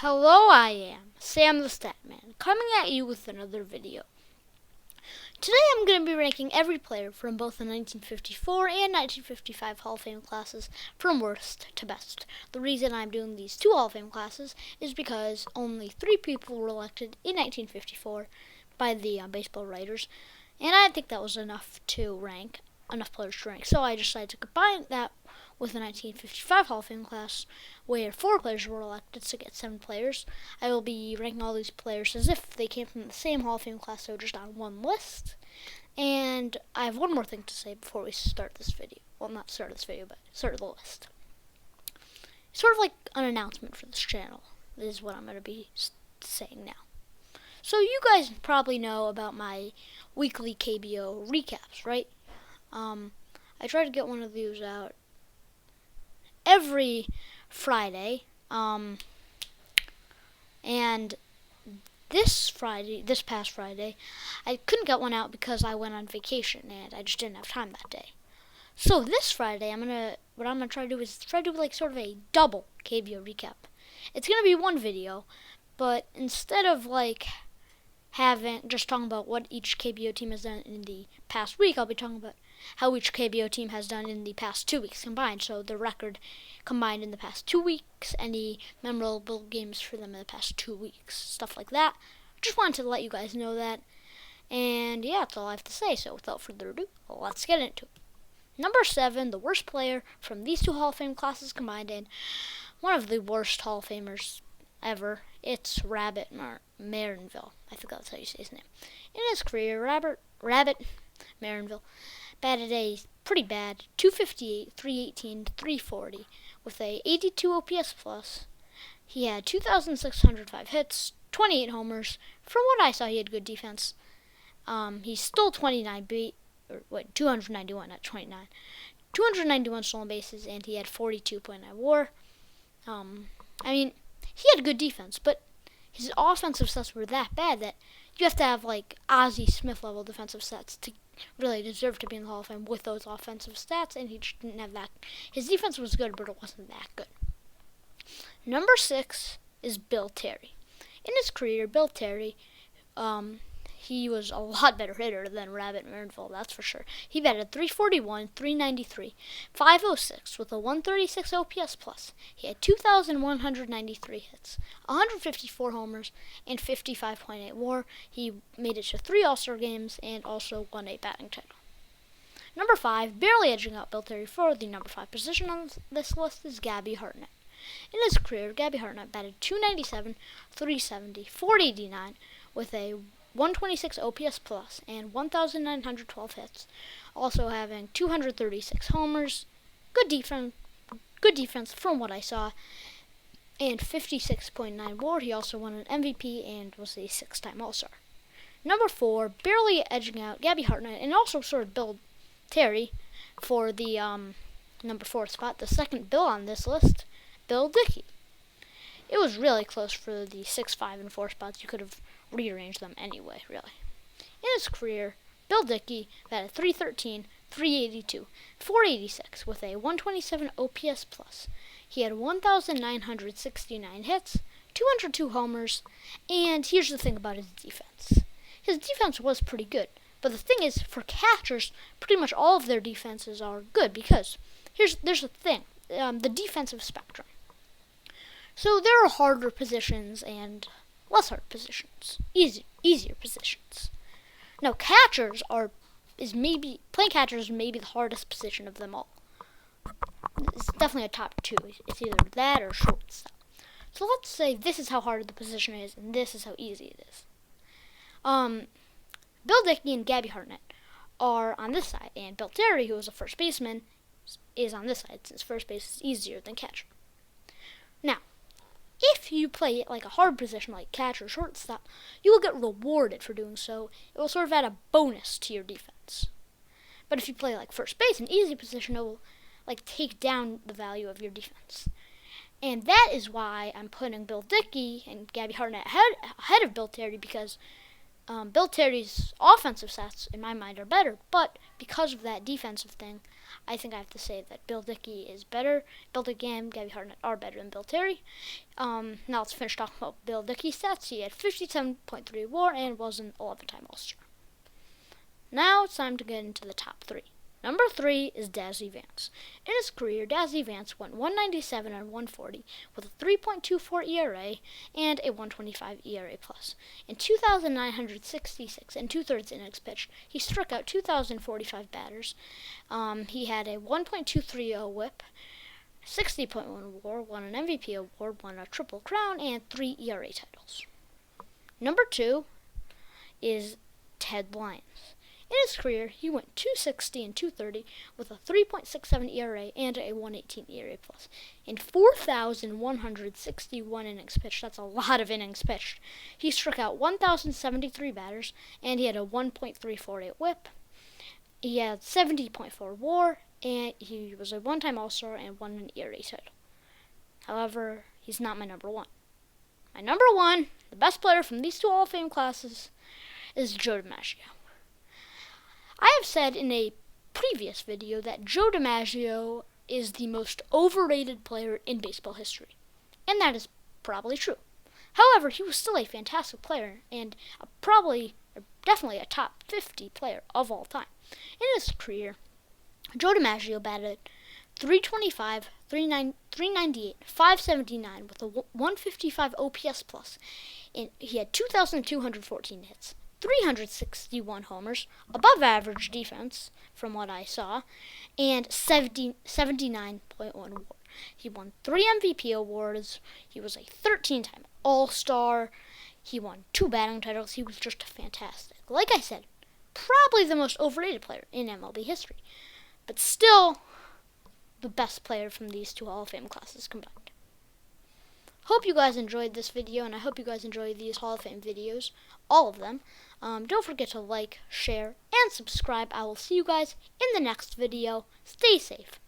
Hello, I am Sam the Statman, coming at you with another video. Today I'm going to be ranking every player from both the 1954 and 1955 Hall of Fame classes from worst to best. The reason I'm doing these two Hall of Fame classes is because only 3 people were elected in 1954 by the baseball writers, and I didn't think that was enough players to rank, so I decided to combine that with the 1955 Hall of Fame class, where 4 players were elected to get 7 players. I will be ranking all these players as if they came from the same Hall of Fame class, so just on one list. And I have one more thing to say before we start this video. Well, not start this video, but start the list. Sort of like an announcement for this channel is what I'm going to be saying now. So you guys probably know about my weekly KBO recaps, right? I try to get one of these out every Friday, and this past Friday, I couldn't get one out because I went on vacation and I just didn't have time that day. So this Friday, what I'm gonna try to do is like sort of a double KBO recap. It's gonna be one video, but instead of like talking about what each KBO team has done in the past week, I'll be talking about how each KBO team has done in the past 2 weeks combined. So the record combined in the past 2 weeks, any memorable games for them in the past 2 weeks, stuff like that. Just wanted to let you guys know that. And yeah, that's all I have to say. So without further ado, let's get into it. Number 7, the worst player from these 2 Hall of Fame classes combined, and one of the worst Hall of Famers ever. It's Rabbit Marinville. I think that's how you say his name. In his career, Rabbit Marinville batted a pretty bad 258, 318, 340 with a 82 OPS plus. He had 2,605 hits, 28 homers. From what I saw, he had good defense. He stole 291 at 29. 291 stolen bases, and he had 42.9 WAR. He had good defense, but his offensive stats were that bad that you have to have like Ozzie Smith level defensive stats to really deserve to be in the Hall of Fame with those offensive stats, and he just didn't have that. His defense was good, but it wasn't that good. Number 6 is Bill Terry. In his career, Bill Terry, he was a lot better hitter than Rabbit Marinville, that's for sure. He batted 341, 393, 506 with a 136 OPS plus. He had 2,193 hits, 154 homers, and 55.8 WAR. He made it to 3 All-Star games and also won a batting title. Number 5, barely edging out Bill Terry for the number 5 position on this list, is Gabby Hartnett. In his career, Gabby Hartnett batted 297, 370, 489 with a 126 OPS plus and 1,912 hits, also having 236 homers, good defense from what I saw, and 56.9 WAR. He also won an MVP and was a 6-time All-Star. Number 4, barely edging out Gabby Hartnett and also sort of Bill Terry for the number 4 spot, the second Bill on this list, Bill Dickey. It was really close for the 6, 5, and 4 spots. You could have rearranged them anyway, really. In his career, Bill Dickey batted 313, 382, 486 with a 127 OPS plus. He had 1,969 hits, 202 homers, and here's the thing about his defense. His defense was pretty good, but the thing is, for catchers, pretty much all of their defenses are good because there's the thing, the defensive spectrum. So there are harder positions and less hard positions, easier positions. Now, playing catcher is maybe the hardest position of them all. It's definitely a top 2. It's either that or shortstop. So let's say this is how hard the position is, and this is how easy it is. Bill Dickey and Gabby Hartnett are on this side, and Bill Terry, who is a first baseman, is on this side, since first base is easier than catcher. Now, if you play like a hard position like catcher or shortstop, you will get rewarded for doing so. It will sort of add a bonus to your defense. But if you play like first base, an easy position, it will like take down the value of your defense. And that is why I'm putting Bill Dickey and Gabby Hartnett ahead of Bill Terry, because Bill Terry's offensive stats, in my mind, are better, but because of that defensive thing, I think I have to say that Bill Dickey is better. Bill Dickey and Gabby Hartnett are better than Bill Terry. Now let's finish talking about Bill Dickey's stats. He had 57.3 WAR and was an 11-time All-Star. Now it's time to get into the top 3. Number 3 is Desi Vance. In his career, Desi Vance went 197 and 140 with a 3.24 ERA and a 125 ERA+. In 2,966 and 2/3 innings pitched, he struck out 2,045 batters. He had a 1.230 WHIP, 60.1 WAR, won an MVP award, won a Triple Crown, and 3 ERA titles. Number 2 is Ted Lyons. In his career, he went 260 and 230 with a 3.67 ERA and a 118 ERA+. In 4,161 innings pitched, that's a lot of innings pitched, he struck out 1,073 batters, and he had a 1.348 WHIP. He had 70.4 WAR, and he was a one-time All-Star and won an ERA title. However, he's not my number 1. My number 1, the best player from these two Hall of Fame classes, is Joe Dimaggio. I have said in a previous video that Joe Dimaggio is the most overrated player in baseball history, and that is probably true. However, he was still a fantastic player and definitely a top 50 player of all time. In his career, Joe Dimaggio batted .325, .398, .579 with a 155 OPS plus, and he had 2,214 hits. 361 homers, above average defense from what I saw, and 79.1 WAR. He won 3 MVP awards. He was a 13-time All-Star. He won 2 batting titles. He was just fantastic. Like I said, probably the most overrated player in MLB history, but still the best player from these two Hall of Fame classes combined. Hope you guys enjoyed this video, and I hope you guys enjoy these Hall of Fame videos, all of them. Don't forget to like, share, and subscribe. I will see you guys in the next video. Stay safe.